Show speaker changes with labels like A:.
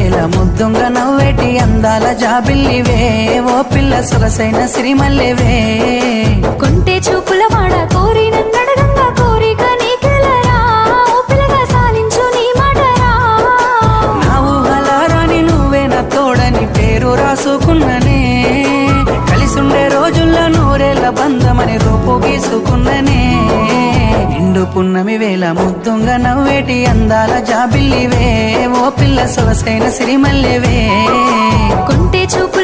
A: వేల ముద్దుంగా నవ్వేటి అందాల జాబిల్లివే ఓ పిల్ల సొగసైన సిరిమల్లెవే
B: కొంటే చూపుల వాడ కోరి నన్నడగంగా కోరిక నీకెలరా ఓ పిల్లగా సాలించు నీ మాటరా
A: నా ఊహలారాని నువ్వే నా తోడని పేరు రాసుకున్ననే కలిసుండే రోజుల్లో నూరేళ్ల బంధమని రూపు గీసుకున్ననే నిండు పున్నమి వేల ముద్దుంగా నవ్వేటి అందాల జాబిల్లివే ఓ పిల్ల సొగసైన సిరిమల్లెవే
B: కొంటే చూపు